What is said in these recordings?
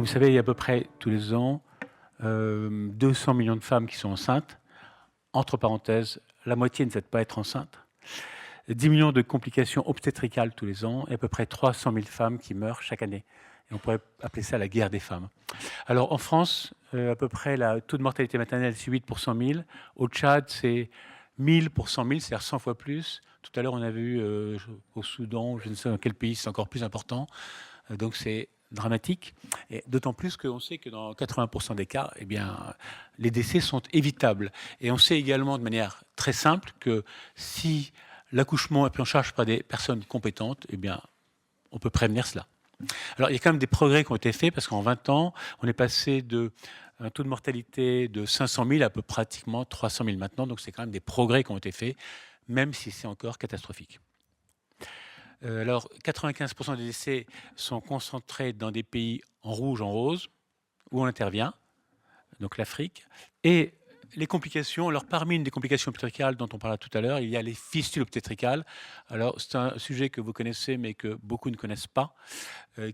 Donc vous savez, il y a à peu près tous les ans 200 millions de femmes qui sont enceintes. Entre parenthèses, la moitié ne souhaite pas être enceinte. 10 millions de complications obstétricales tous les ans et à peu près 300 000 femmes qui meurent chaque année. Et on pourrait appeler ça la guerre des femmes. Alors en France, à peu près le taux de mortalité maternelle, c'est 8 pour 100 000. Au Tchad, c'est 1000 pour 100 000, c'est-à-dire 100 fois plus. Tout à l'heure, on a vu au Soudan, je ne sais dans quel pays, c'est encore plus important. Donc c'est dramatique. Et d'autant plus qu'on sait que dans 80% des cas, eh bien, les décès sont évitables. Et on sait également de manière très simple que si l'accouchement est pris en charge par des personnes compétentes, eh bien, on peut prévenir cela. Alors, il y a quand même des progrès qui ont été faits parce qu'en 20 ans, on est passé d'un taux de mortalité de 500 000 à peu pratiquement 300 000 maintenant. Donc, c'est quand même des progrès qui ont été faits, même si c'est encore catastrophique. Alors, 95% des décès sont concentrés dans des pays en rouge, en rose, où on intervient, donc l'Afrique. Et les complications, alors parmi une des complications obstétricales dont on parla tout à l'heure, il y a les fistules obstétricales. Alors, c'est un sujet que vous connaissez, mais que beaucoup ne connaissent pas,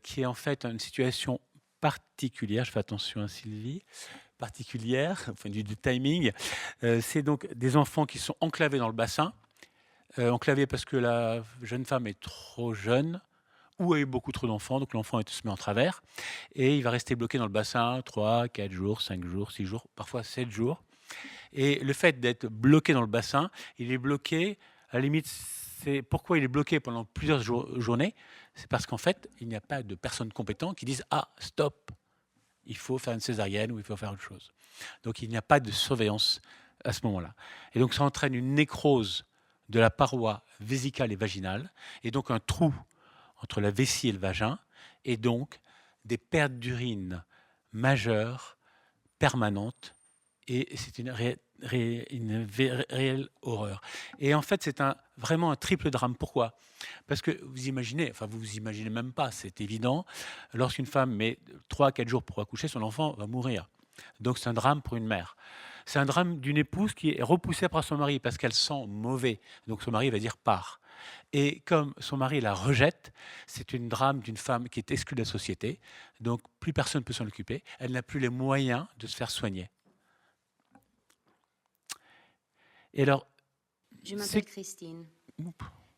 qui est en fait une situation particulière. Je fais attention à Sylvie. Particulière, au point de vue du timing. C'est donc des enfants qui sont enclavés dans le bassin. Enclavés parce que la jeune femme est trop jeune ou a eu beaucoup trop d'enfants, donc l'enfant se met en travers, et il va rester bloqué dans le bassin 3, 4 jours, 5 jours, 6 jours, parfois 7 jours. Et le fait d'être bloqué dans le bassin, il est bloqué, à la limite, c'est pourquoi il est bloqué pendant plusieurs journées, c'est parce qu'en fait, il n'y a pas de personnes compétentes qui disent « Ah, stop, il faut faire une césarienne ou il faut faire autre chose ». Donc il n'y a pas de surveillance à ce moment-là. Et donc ça entraîne une nécrose de la paroi vésicale et vaginale, et donc un trou entre la vessie et le vagin, et donc des pertes d'urine majeures, permanentes, et c'est une réelle horreur. Et en fait, c'est vraiment un triple drame. Pourquoi ? Parce que vous imaginez, enfin vous vous imaginez même pas, c'est évident, lorsqu'une femme met 3 à 4 jours pour accoucher, son enfant va mourir. Donc c'est un drame pour une mère. C'est un drame d'une épouse qui est repoussée par son mari parce qu'elle sent mauvais. Donc son mari va dire pars. Et comme son mari la rejette, c'est une drame d'une femme qui est exclue de la société. Donc plus personne ne peut s'en occuper. Elle n'a plus les moyens de se faire soigner. Et alors, je m'appelle Christine.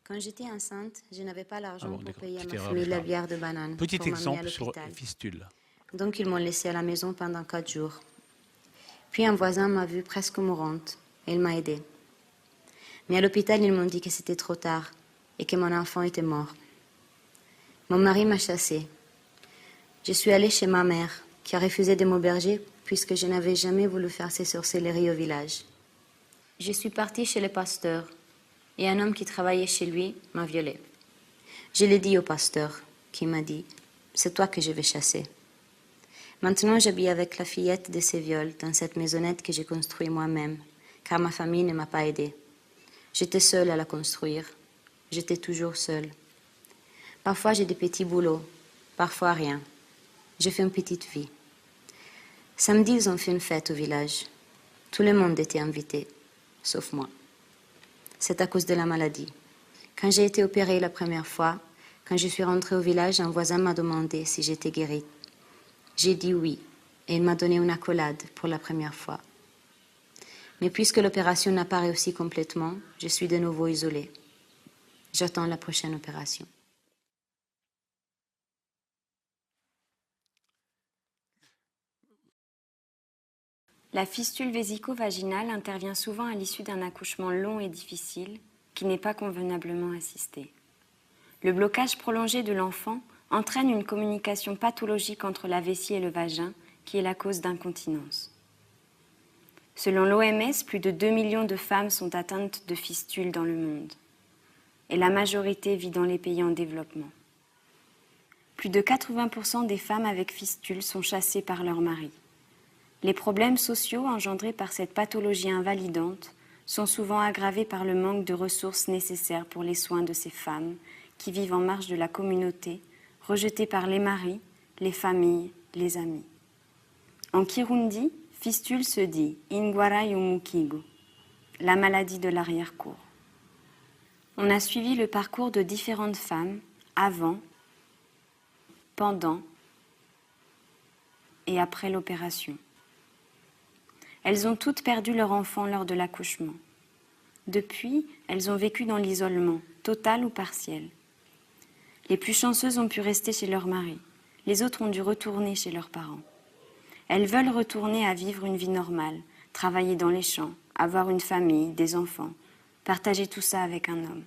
Quand j'étais enceinte, je n'avais pas l'argent pour payer à ma famille la bière de banane. Petit exemple sur fistule. Donc ils m'ont laissée à la maison pendant 4 jours. Puis un voisin m'a vue presque mourante et il m'a aidée. Mais à l'hôpital, ils m'ont dit que c'était trop tard et que mon enfant était mort. Mon mari m'a chassée. Je suis allée chez ma mère, qui a refusé de m'auberger puisque je n'avais jamais voulu faire ces sorcelleries au village. Je suis partie chez le pasteur et un homme qui travaillait chez lui m'a violée. Je l'ai dit au pasteur, qui m'a dit « C'est toi que je vais chasser ». Maintenant, j'habite avec la fillette de ces viols dans cette maisonnette que j'ai construite moi-même, car ma famille ne m'a pas aidée. J'étais seule à la construire. J'étais toujours seule. Parfois, j'ai des petits boulots, parfois rien. Je fais une petite vie. Samedi, ils ont fait une fête au village. Tout le monde était invité, sauf moi. C'est à cause de la maladie. Quand j'ai été opérée la première fois, quand je suis rentrée au village, un voisin m'a demandé si j'étais guérie. J'ai dit oui, et il m'a donné une accolade pour la première fois. Mais puisque l'opération n'a pas réussi complètement, je suis de nouveau isolée. J'attends la prochaine opération. La fistule vésico-vaginale intervient souvent à l'issue d'un accouchement long et difficile qui n'est pas convenablement assisté. Le blocage prolongé de l'enfant entraîne une communication pathologique entre la vessie et le vagin qui est la cause d'incontinence. Selon l'OMS, plus de 2 millions de femmes sont atteintes de fistules dans le monde et la majorité vit dans les pays en développement. Plus de 80% des femmes avec fistules sont chassées par leur mari. Les problèmes sociaux engendrés par cette pathologie invalidante sont souvent aggravés par le manque de ressources nécessaires pour les soins de ces femmes qui vivent en marge de la communauté, rejetées par les maris, les familles, les amis. En Kirundi, fistule se dit Ingwara Yumukigo, la maladie de l'arrière-cour. On a suivi le parcours de différentes femmes avant, pendant et après l'opération. Elles ont toutes perdu leur enfant lors de l'accouchement. Depuis, elles ont vécu dans l'isolement, total ou partiel. Les plus chanceuses ont pu rester chez leur mari. Les autres ont dû retourner chez leurs parents. Elles veulent retourner à vivre une vie normale, travailler dans les champs, avoir une famille, des enfants, partager tout ça avec un homme.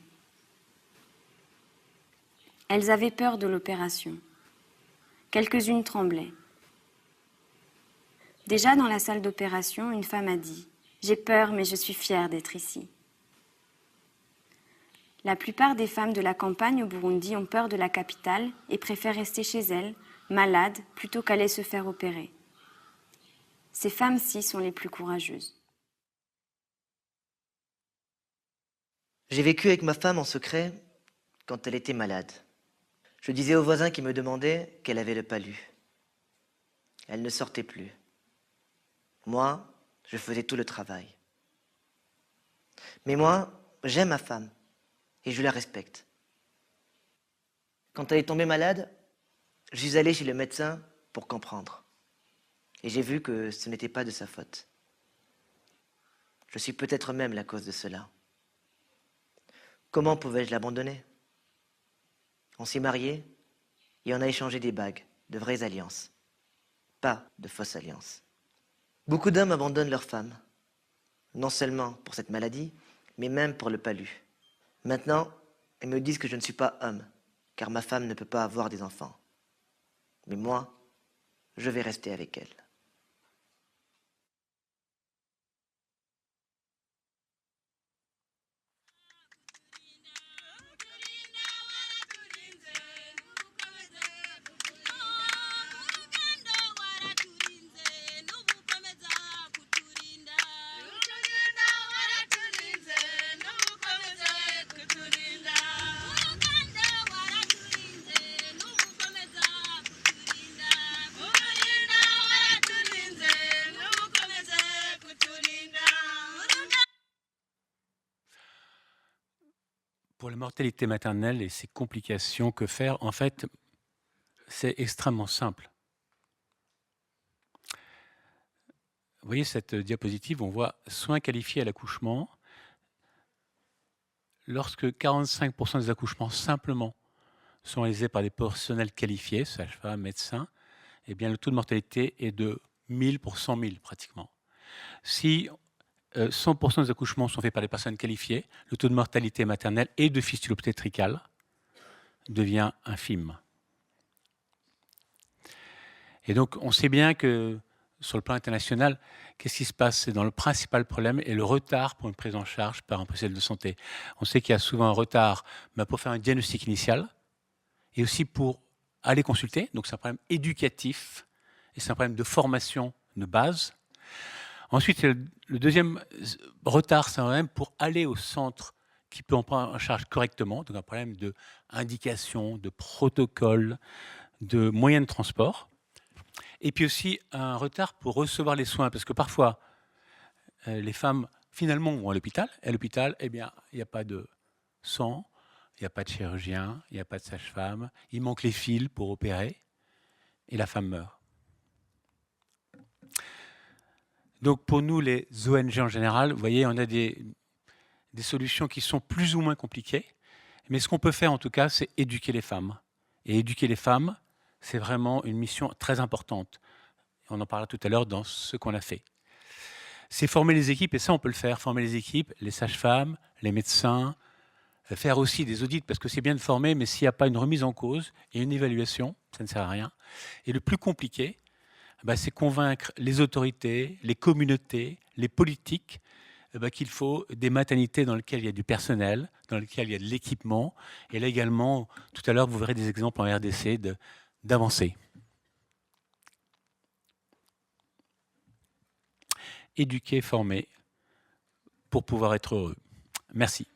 Elles avaient peur de l'opération. Quelques-unes tremblaient. Déjà dans la salle d'opération, une femme a dit « J'ai peur, mais je suis fière d'être ici ». La plupart des femmes de la campagne au Burundi ont peur de la capitale et préfèrent rester chez elles, malades, plutôt qu'aller se faire opérer. Ces femmes-ci sont les plus courageuses. J'ai vécu avec ma femme en secret quand elle était malade. Je disais aux voisins qui me demandaient qu'elle avait le palu. Elle ne sortait plus. Moi, je faisais tout le travail. Mais moi, j'aime ma femme et je la respecte. Quand elle est tombée malade, je suis allé chez le médecin pour comprendre. Et j'ai vu que ce n'était pas de sa faute. Je suis peut-être même la cause de cela. Comment pouvais-je l'abandonner? On s'est mariés et on a échangé des bagues, de vraies alliances. Pas de fausses alliances. Beaucoup d'hommes abandonnent leurs femmes, non seulement pour cette maladie, mais même pour le palu. Maintenant, ils me disent que je ne suis pas homme, car ma femme ne peut pas avoir des enfants. Mais moi, je vais rester avec elle. Pour la mortalité maternelle et ses complications, que faire? En fait, c'est extrêmement simple. Vous voyez cette diapositive, on voit soins qualifiés à l'accouchement. Lorsque 45% des accouchements simplement sont réalisés par des personnels qualifiés, sages-femmes, médecins, eh bien le taux de mortalité est de 1000 pour 100 000 pratiquement. Si 100% des accouchements sont faits par des personnes qualifiées, le taux de mortalité maternelle et de fistule obstétricale devient infime. Et donc, on sait bien que sur le plan international, qu'est-ce qui se passe? C'est dans le principal problème est le retard pour une prise en charge par un professionnel de santé. On sait qu'il y a souvent un retard pour faire un diagnostic initial et aussi pour aller consulter. Donc, c'est un problème éducatif et c'est un problème de formation de base. Ensuite, le deuxième retard, c'est un problème pour aller au centre qui peut en prendre en charge correctement, donc un problème d'indication, de protocole, de moyens de transport. Et puis aussi un retard pour recevoir les soins, parce que parfois, les femmes, finalement, vont à l'hôpital. Et à l'hôpital, eh bien, il n'y a pas de sang, il n'y a pas de chirurgien, il n'y a pas de sage-femme, il manque les fils pour opérer, et la femme meurt. Donc pour nous, les ONG en général, vous voyez, on a des solutions qui sont plus ou moins compliquées, mais ce qu'on peut faire en tout cas, c'est éduquer les femmes. Et éduquer les femmes, c'est vraiment une mission très importante. On en parlera tout à l'heure dans ce qu'on a fait. C'est former les équipes, et ça on peut le faire, former les équipes, les sages-femmes, les médecins, faire aussi des audits, parce que c'est bien de former, mais s'il n'y a pas une remise en cause et une évaluation, ça ne sert à rien. Et le plus compliqué, c'est convaincre les autorités, les communautés, les politiques qu'il faut des maternités dans lesquelles il y a du personnel, dans lesquelles il y a de l'équipement. Et là également, tout à l'heure, vous verrez des exemples en RDC d'avancées. Éduquer, former, pour pouvoir être heureux. Merci.